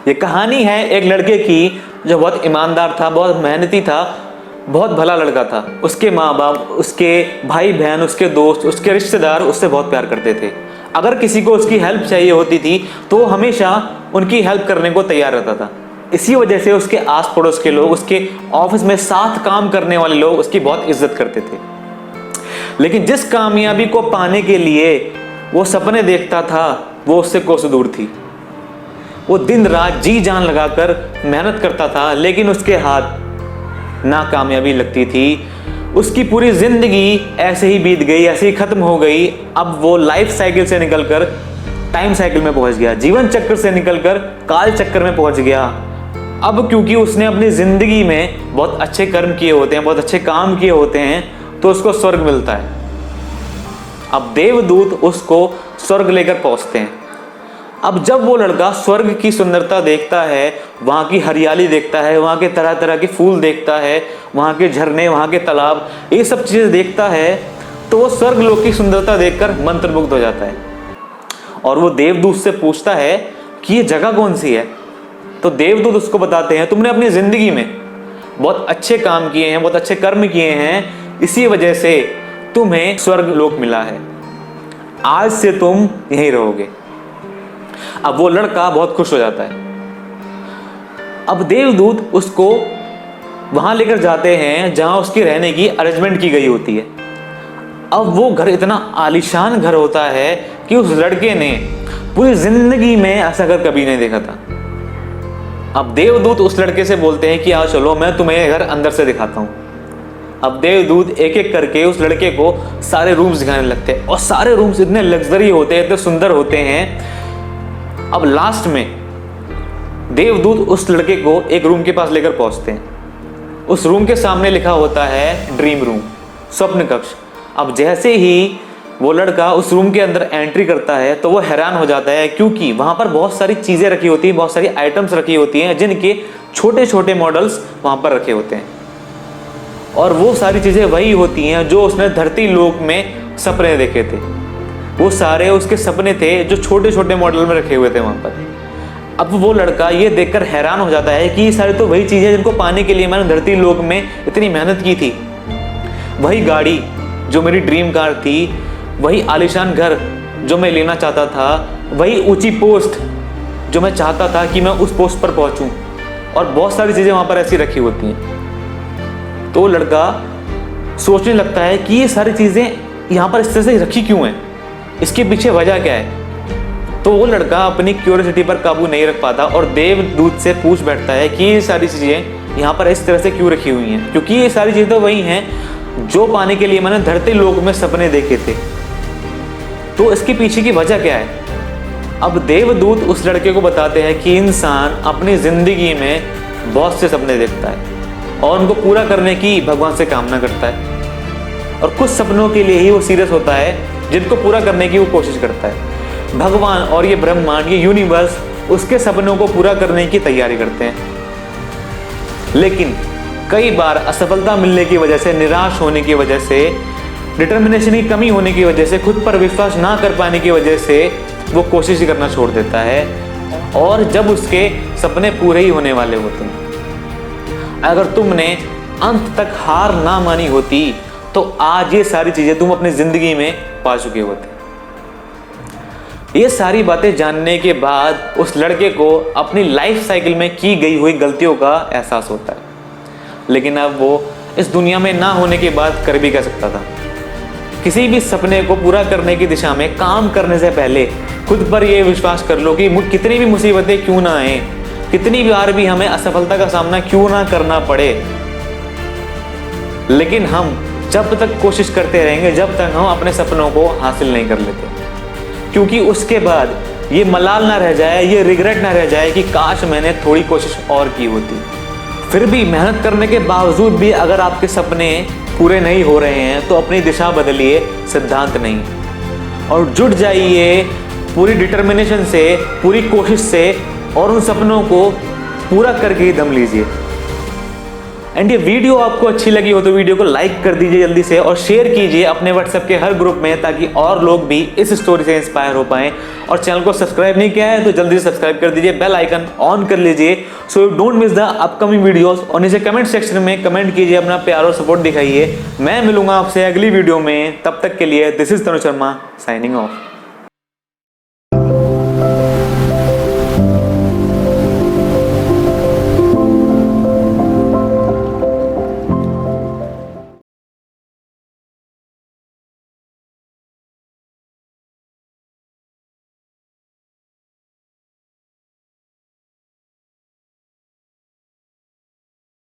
ये कहानी है एक लड़के की जो बहुत ईमानदार था, बहुत मेहनती था, बहुत भला लड़का था। उसके माँ बाप, उसके भाई बहन, उसके दोस्त, उसके रिश्तेदार उससे बहुत प्यार करते थे। अगर किसी को उसकी हेल्प चाहिए होती थी तो वो हमेशा उनकी हेल्प करने को तैयार रहता था। इसी वजह से उसके आस पड़ोस के लोग, उसके ऑफिस में साथ काम करने वाले लोग उसकी बहुत इज्जत करते थे। लेकिन जिस कामयाबी को पाने के लिए वो सपने देखता था वो उससे कोसों दूर थी। वो दिन रात जी जान लगाकर मेहनत करता था, लेकिन उसके हाथ ना कामयाबी लगती थी। उसकी पूरी जिंदगी ऐसे ही बीत गई, ऐसे ही खत्म हो गई। अब वो लाइफ साइकिल से निकलकर टाइम साइकिल में पहुंच गया, जीवन चक्र से निकलकर काल चक्र में पहुंच गया। अब क्योंकि उसने अपनी जिंदगी में बहुत अच्छे कर्म किए होते हैं, बहुत अच्छे काम किए होते हैं, तो उसको स्वर्ग मिलता है। अब देवदूत उसको स्वर्ग लेकर पहुंचते हैं। अब जब वो लड़का स्वर्ग की सुंदरता देखता है, वहाँ की हरियाली देखता है, वहाँ के तरह तरह के फूल देखता है, वहाँ के झरने, वहाँ के तालाब, ये सब चीज़ें देखता है, तो वो स्वर्ग लोक की सुंदरता देखकर मंत्रमुग्ध हो जाता है। और वो देवदूत से पूछता है कि ये जगह कौन सी है। तो देवदूत उसको बताते हैं, तुमने अपनी ज़िंदगी में बहुत अच्छे काम किए हैं, बहुत अच्छे कर्म किए हैं, इसी वजह से तुम्हें स्वर्ग लोक मिला है। आज से तुम यहीं रहोगे। अब वो लड़का बहुत खुश हो जाता है। अब देवदूत उसको वहां लेकर जाते हैं जहां उसकी रहने की अरेंजमेंट की गई होती है। अब वो घर इतना आलीशान घर होता है कि उस लड़के ने पूरी जिंदगी में ऐसा घर कभी नहीं देखा था। अब देवदूत उस लड़के से बोलते हैं कि आओ चलो, मैं तुम्हें घर अंदर से दिखाता हूं। अब देवदूत एक एक करके उस लड़के को सारे रूम्स दिखाने लगते हैं, और सारे रूम्स इतने लग्जरी होते हैं, इतने सुंदर होते हैं। अब लास्ट में देवदूत उस लड़के को एक रूम के पास लेकर पहुंचते हैं। उस रूम के सामने लिखा होता है ड्रीम रूम, स्वप्न कक्ष। अब जैसे ही वो लड़का उस रूम के अंदर एंट्री करता है तो वो हैरान हो जाता है, क्योंकि वहां पर बहुत सारी चीजें रखी होती हैं, बहुत सारी आइटम्स रखी होती हैं, जिनके छोटे छोटे मॉडल्स वहां पर रखे होते हैं। और वो सारी चीजें वही होती हैं जो उसने धरती लोक में सपने देखे थे। वो सारे उसके सपने थे जो छोटे छोटे मॉडल में रखे हुए थे वहां पर। अब वो लड़का ये देखकर हैरान हो जाता है कि ये सारी तो वही चीजें जिनको पाने के लिए मैंने धरती लोक में इतनी मेहनत की थी। वही गाड़ी जो मेरी ड्रीम कार थी, वही आलीशान घर जो मैं लेना चाहता था, वही ऊंची पोस्ट जो मैं चाहता था कि मैं उस पोस्ट पर पहुंचूं, और बहुत सारी चीजें वहां पर ऐसी रखी होती हैं। तो लड़का सोचने लगता है कि ये सारी चीजें यहाँ पर इस तरह से रखी क्यों हैं, इसके पीछे वजह क्या है। तो वो लड़का अपनी क्यूरियोसिटी पर काबू नहीं रख पाता और देवदूत से पूछ बैठता है कि ये सारी चीजें यहाँ पर इस तरह से क्यों रखी हुई हैं, क्योंकि ये सारी चीजें तो वही हैं जो पाने के लिए मैंने धरती लोक में सपने देखे थे। तो इसके पीछे की वजह क्या है। अब देवदूत उस लड़के को बताते हैं कि इंसान अपनी जिंदगी में बहुत से सपने देखता है और उनको पूरा करने की भगवान से कामना करता है, और कुछ सपनों के लिए ही वो सीरियस होता है जिनको पूरा करने की वो कोशिश करता है। भगवान और ये ब्रह्मांड, ये यूनिवर्स उसके सपनों को पूरा करने की तैयारी करते हैं। लेकिन कई बार असफलता मिलने की वजह से, निराश होने की वजह से, डिटर्मिनेशन की कमी होने की वजह से, खुद पर विश्वास ना कर पाने की वजह से वो कोशिश करना छोड़ देता है, और जब उसके सपने पूरे ही होने वाले होते हैं। अगर तुमने अंत तक हार ना मानी होती तो आज ये सारी चीजें तुम अपनी जिंदगी में पा चुके होते। ये सारी बातें जानने के बाद उस लड़के को अपनी लाइफ साइकिल में की गई हुई गलतियों का एहसास होता है, लेकिन अब वो इस दुनिया में ना होने के बाद कर भी क्या सकता था। किसी भी सपने को पूरा करने की दिशा में काम करने से पहले खुद पर यह विश्वास कर लो कि कितनी भी मुसीबतें क्यों ना आए, कितनी बार भी हमें असफलता का सामना क्यों ना करना पड़े, लेकिन हम जब तक कोशिश करते रहेंगे जब तक हम अपने सपनों को हासिल नहीं कर लेते, क्योंकि उसके बाद ये मलाल ना रह जाए, ये रिग्रेट ना रह जाए कि काश मैंने थोड़ी कोशिश और की होती। फिर भी मेहनत करने के बावजूद भी अगर आपके सपने पूरे नहीं हो रहे हैं तो अपनी दिशा बदलिए, सिद्धांत नहीं, और जुट जाइए पूरी डिटर्मिनेशन से, पूरी कोशिश से, और उन सपनों को पूरा करके ही दम लीजिए। एंड ये वीडियो आपको अच्छी लगी हो तो वीडियो को लाइक कर दीजिए जल्दी से और शेयर कीजिए अपने व्हाट्सएप के हर ग्रुप में, ताकि और लोग भी इस स्टोरी से इंस्पायर हो पाएं। और चैनल को सब्सक्राइब नहीं किया है तो जल्दी से सब्सक्राइब कर दीजिए, बेल आइकन ऑन कर लीजिए so you don't miss the upcoming videos. और नीचे कमेंट सेक्शन में कमेंट कीजिए, अपना प्यार और सपोर्ट दिखाइए। मैं मिलूंगा आपसे अगली वीडियो में, तब तक के लिए this is Tanu Sharma signing off.